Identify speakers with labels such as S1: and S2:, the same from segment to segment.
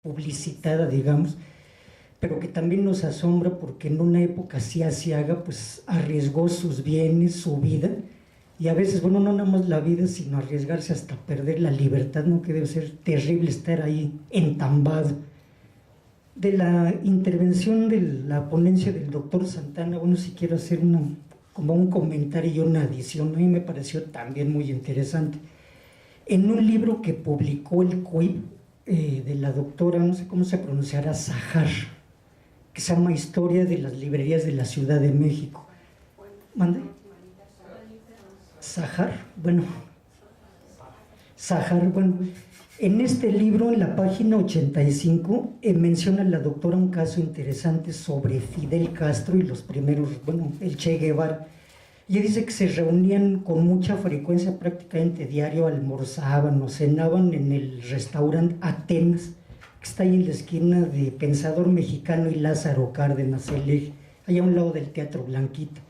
S1: publicitada, digamos, pero que también nos asombra porque en una época así asiaga, pues arriesgó sus bienes, su vida, y a veces, bueno, no nada más la vida, sino arriesgarse hasta perder la libertad, ¿no? Que debe ser terrible estar ahí entambado. De la intervención de la ponencia del doctor Santana, bueno, si quiero hacer como un comentario y una adición, a mí me pareció también muy interesante. En un libro que publicó el CUIP, de la doctora, no sé cómo se pronunciará, Zahar, que se llama Historia de las librerías de la Ciudad de México. ¿Mande? Zahar, bueno. Zahar, bueno. En este libro, en la página 85, menciona la doctora un caso interesante sobre Fidel Castro y los primeros, bueno, el Che Guevara. Y dice que se reunían con mucha frecuencia, prácticamente diario, almorzaban o cenaban en el restaurante Atenas, que está ahí en la esquina de Pensador Mexicano y Lázaro Cárdenas, el eje, allá a un lado del Teatro Blanquita.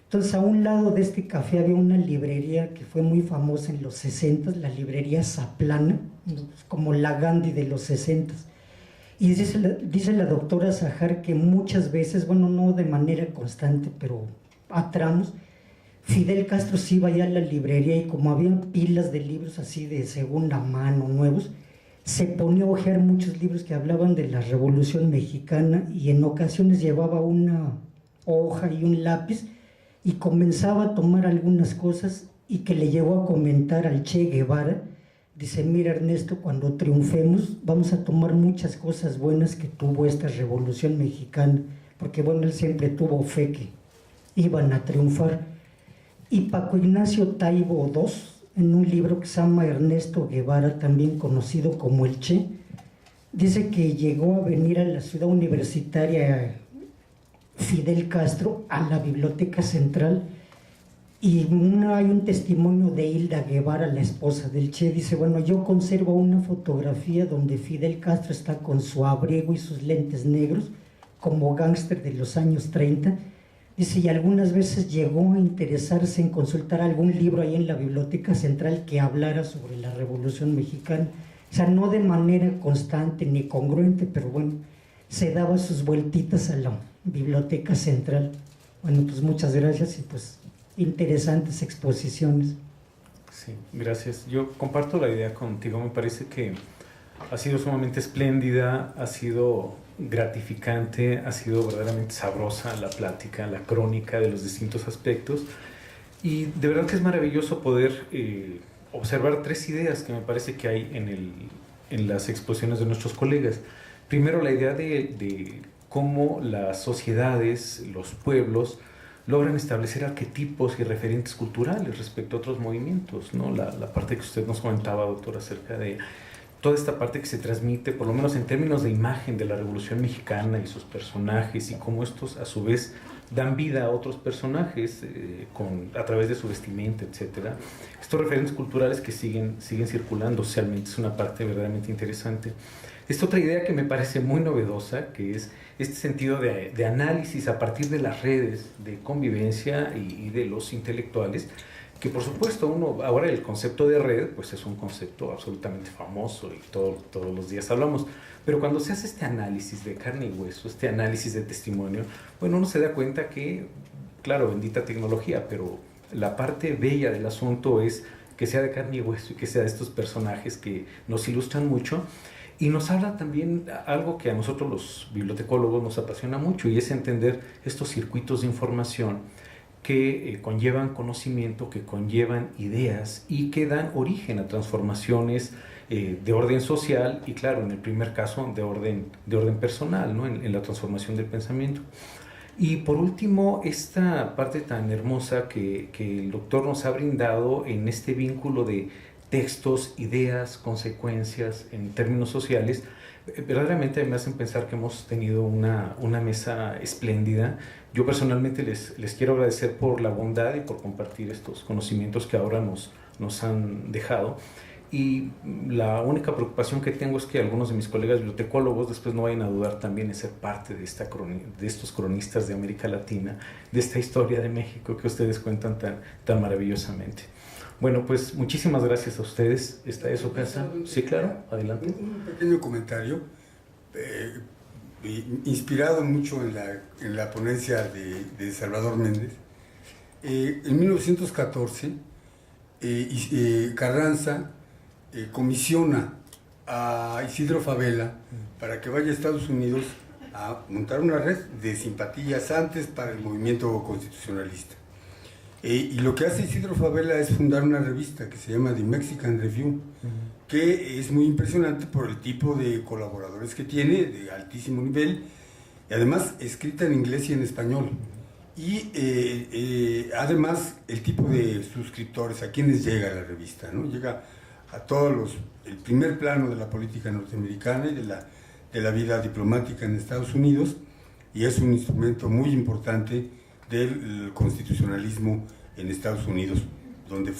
S1: Entonces, a un lado de este café había una librería que fue muy famosa en los 60, la librería Zaplana, como la Gandhi de los 60. Y dice la doctora Zahar que muchas veces, bueno, no de manera constante, pero a tramos, Fidel Castro sí iba allá a la librería y como había pilas de libros así de segunda mano, nuevos, se ponía a hojear muchos libros que hablaban de la Revolución Mexicana y en ocasiones llevaba una hoja y un lápiz y comenzaba a tomar algunas cosas y que le llegó a comentar al Che Guevara. Dice, mira Ernesto, cuando triunfemos vamos a tomar muchas cosas buenas que tuvo esta Revolución Mexicana, porque bueno, él siempre tuvo fe que iban a triunfar. Y Paco Ignacio Taibo II, en un libro que se llama Ernesto Guevara, también conocido como el Che, dice que llegó a venir a la ciudad universitaria Fidel Castro a la Biblioteca Central y hay un testimonio de Hilda Guevara, la esposa del Che, dice, bueno, yo conservo una fotografía donde Fidel Castro está con su abrigo y sus lentes negros como gángster de los años 30. Dice, y algunas veces llegó a interesarse en consultar algún libro ahí en la Biblioteca Central que hablara sobre la Revolución Mexicana. O sea, no de manera constante ni congruente, pero bueno, se daba sus vueltitas a la Biblioteca Central. Bueno, pues muchas gracias y pues interesantes exposiciones.
S2: Sí, gracias. Yo comparto la idea contigo, me parece que ha sido sumamente espléndida, ha sido gratificante, ha sido verdaderamente sabrosa la plática, la crónica de los distintos aspectos y de verdad que es maravilloso poder observar tres ideas que me parece que hay en las exposiciones de nuestros colegas. Primero, la idea de cómo las sociedades, los pueblos, logran establecer arquetipos y referentes culturales respecto a otros movimientos, ¿no? La parte que usted nos comentaba, doctor, acerca de toda esta parte que se transmite, por lo menos en términos de imagen de la Revolución Mexicana y sus personajes y cómo estos a su vez dan vida a otros personajes a través de su vestimenta, etcétera. Estos referentes culturales que siguen circulando socialmente es una parte verdaderamente interesante. Esta otra idea que me parece muy novedosa, que es este sentido de análisis a partir de las redes de convivencia y de los intelectuales, que por supuesto ahora el concepto de red pues es un concepto absolutamente famoso y todos los días hablamos, pero cuando se hace este análisis de carne y hueso, este análisis de testimonio, bueno, uno se da cuenta que, claro, bendita tecnología, pero la parte bella del asunto es que sea de carne y hueso y que sea de estos personajes que nos ilustran mucho y nos habla también algo que a nosotros los bibliotecólogos nos apasiona mucho y es entender estos circuitos de información que conllevan conocimiento, que conllevan ideas y que dan origen a transformaciones de orden social y, claro, en el primer caso, de orden personal, ¿no? en la transformación del pensamiento. Y por último, esta parte tan hermosa que el doctor nos ha brindado en este vínculo de textos, ideas, consecuencias en términos sociales, verdaderamente me hacen pensar que hemos tenido una mesa espléndida. Yo personalmente les quiero agradecer por la bondad y por compartir estos conocimientos que ahora nos han dejado. Y la única preocupación que tengo es que algunos de mis colegas bibliotecólogos después no vayan a dudar también en ser parte de estos cronistas de América Latina, de esta historia de México que ustedes cuentan tan maravillosamente. Bueno, pues muchísimas gracias a ustedes. Esta es su casa. Sí, claro, adelante.
S3: Un pequeño comentario, inspirado mucho en la ponencia de Salvador Méndez. En 1914, Carranza comisiona a Isidro Fabela para que vaya a Estados Unidos a montar una red de simpatías antes para el movimiento constitucionalista. Y lo que hace Isidro Fabela es fundar una revista que se llama The Mexican Review, que es muy impresionante por el tipo de colaboradores que tiene, de altísimo nivel, y además escrita en inglés y en español. Y además el tipo de suscriptores, a quienes llega la revista, ¿no? Llega a todos el primer plano de la política norteamericana y de la vida diplomática en Estados Unidos, y es un instrumento muy importante del constitucionalismo en Estados Unidos, donde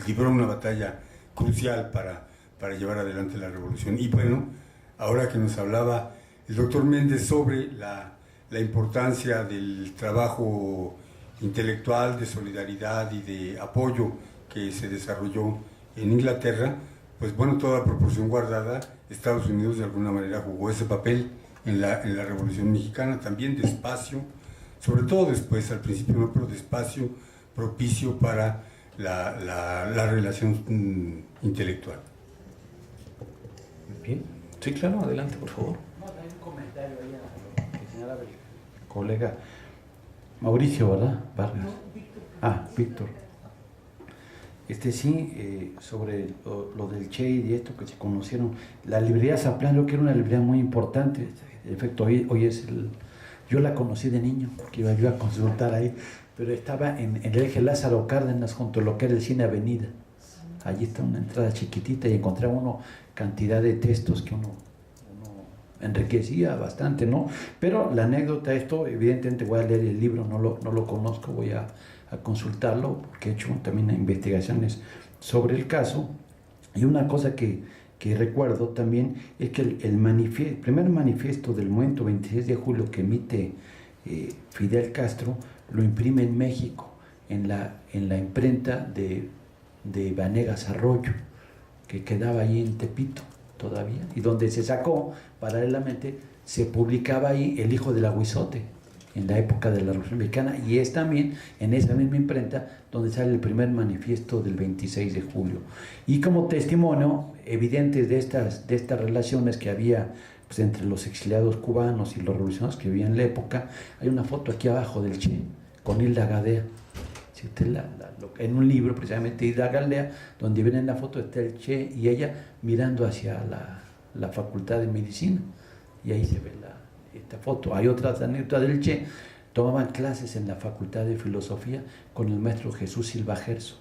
S3: libró una batalla crucial para llevar adelante la revolución. Y bueno, ahora que nos hablaba el doctor Méndez sobre la importancia del trabajo intelectual, de solidaridad y de apoyo que se desarrolló en Inglaterra, pues bueno, toda proporción guardada, Estados Unidos de alguna manera jugó ese papel en la Revolución Mexicana, también despacio, sobre todo después, al principio no, pero despacio, propicio para la relación intelectual.
S2: Bien, sí, claro, adelante, por favor.
S4: No, hay un comentario ahí a lo que señalaba el colega Mauricio, ¿verdad? Vargas. No, Víctor. Víctor. Sí, sobre lo del Che y de esto que se conocieron, la librería Zaplan, yo creo que era una librería muy importante. En efecto, hoy es yo la conocí de niño, porque iba yo a consultar ahí, pero estaba en el eje Lázaro Cárdenas, junto a lo que era el Cine Avenida. Allí está una entrada chiquitita y encontraba uno cantidad de textos que uno enriquecía bastante, ¿no? Pero la anécdota, esto, evidentemente voy a leer el libro, no lo conozco, voy a consultarlo, porque he hecho también investigaciones sobre el caso. Y una cosa que recuerdo también es que el primer manifiesto del momento 26 de julio que emite Fidel Castro lo imprime en México, en la imprenta de Vanegas Arroyo, que quedaba ahí en Tepito todavía, y donde se sacó, paralelamente, se publicaba ahí El Hijo del Aguizote, en la época de la Revolución Mexicana, y es también en esa misma imprenta donde sale el primer manifiesto del 26 de julio. Y como testimonio evidente de estas relaciones que había, pues, entre los exiliados cubanos y los revolucionarios que vivían en la época, hay una foto aquí abajo del Che, con Hilda Gadea. Si usted en un libro, precisamente Hilda Gadea, donde viene en la foto está el Che y ella mirando hacia la Facultad de Medicina, y ahí se ve esta foto. Hay otras anécdotas del Che. Tomaban clases en la Facultad de Filosofía con el maestro Jesús Silva Gerso,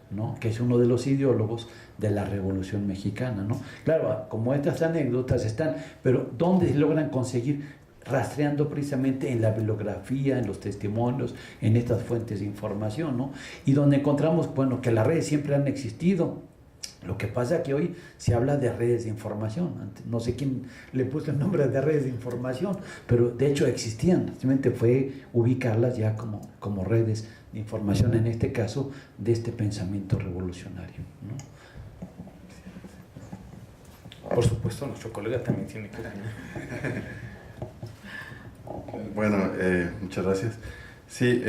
S4: ¿no? Que es uno de los ideólogos de la Revolución Mexicana, ¿no? Claro, como estas anécdotas están, pero ¿dónde se logran conseguir? Rastreando precisamente en la bibliografía, en los testimonios, en estas fuentes de información, ¿no? Y donde encontramos, bueno, que las redes siempre han existido. Lo que pasa es que hoy se habla de redes de información. No sé quién le puso el nombre de redes de información, pero de hecho existían. Simplemente fue ubicarlas ya como redes de información, en este caso, de este pensamiento revolucionario, ¿no?
S2: Por supuesto, nuestro colega también tiene que...
S5: Bueno, muchas gracias. Sí,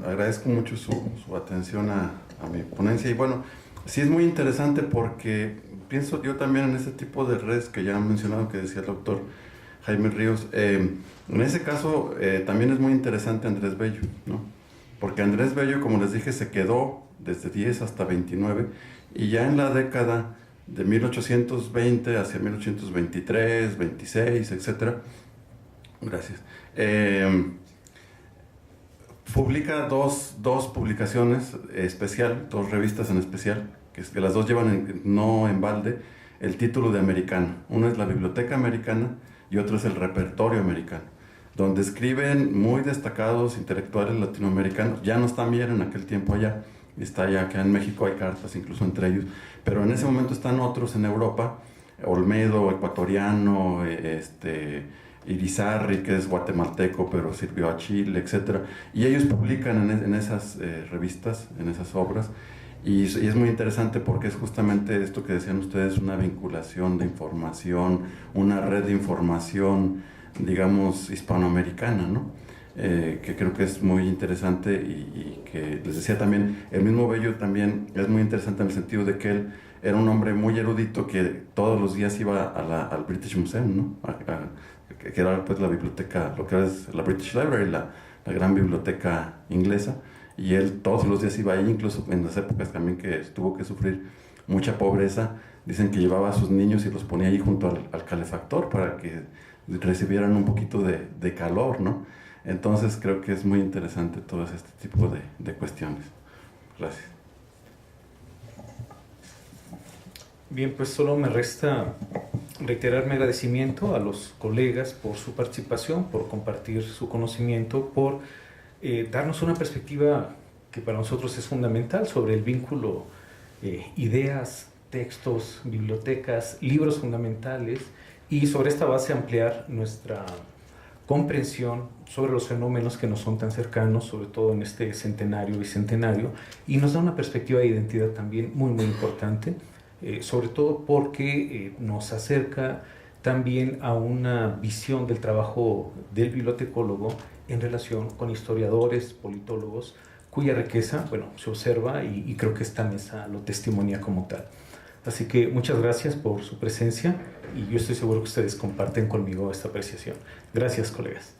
S5: agradezco mucho su atención a mi ponencia. Y bueno, sí es muy interesante porque pienso yo también en ese tipo de redes que ya han mencionado, que decía el doctor Jaime Ríos. En ese caso también es muy interesante Andrés Bello, ¿no? Porque Andrés Bello, como les dije, se quedó desde 10 hasta 29, y ya en la década de 1820 hacia 1823, 26, etcétera. Gracias. Publica dos publicaciones especial, dos revistas en especial, que las dos llevan no en balde el título de Americana. Una es la Biblioteca Americana y otra es el Repertorio Americano, donde escriben muy destacados intelectuales latinoamericanos. Ya no están bien en aquel tiempo allá, está ya que en México hay cartas incluso entre ellos, pero en ese momento están otros en Europa, Olmedo, ecuatoriano, Irizarry, que es guatemalteco pero sirvió a Chile, etc. Y ellos publican en esas revistas, en esas obras, Y es muy interesante porque es justamente esto que decían ustedes, una vinculación de información, una red de información, digamos, hispanoamericana, ¿no? Que creo que es muy interesante y que les decía también, el mismo Bello también es muy interesante en el sentido de que él era un hombre muy erudito que todos los días iba al British Museum, ¿no? Que era pues la biblioteca, lo que ahora es la British Library, la gran biblioteca inglesa, y él todos los días iba ahí, incluso en las épocas también que tuvo que sufrir mucha pobreza. Dicen que llevaba a sus niños y los ponía ahí junto al calefactor para que recibieran un poquito de calor, ¿no? Entonces creo que es muy interesante todo este tipo de cuestiones. Gracias.
S2: Bien, pues solo me resta reiterar mi agradecimiento a los colegas por su participación, por compartir su conocimiento, por darnos una perspectiva que para nosotros es fundamental sobre el vínculo ideas, textos, bibliotecas, libros fundamentales, y sobre esta base ampliar nuestra comprensión sobre los fenómenos que nos son tan cercanos, sobre todo en este centenario, bicentenario, y nos da una perspectiva de identidad también muy, muy importante, sobre todo porque nos acerca también a una visión del trabajo del bibliotecólogo en relación con historiadores, politólogos, cuya riqueza, bueno, se observa y creo que esta mesa lo testimonia como tal. Así que muchas gracias por su presencia y yo estoy seguro que ustedes comparten conmigo esta apreciación. Gracias, colegas.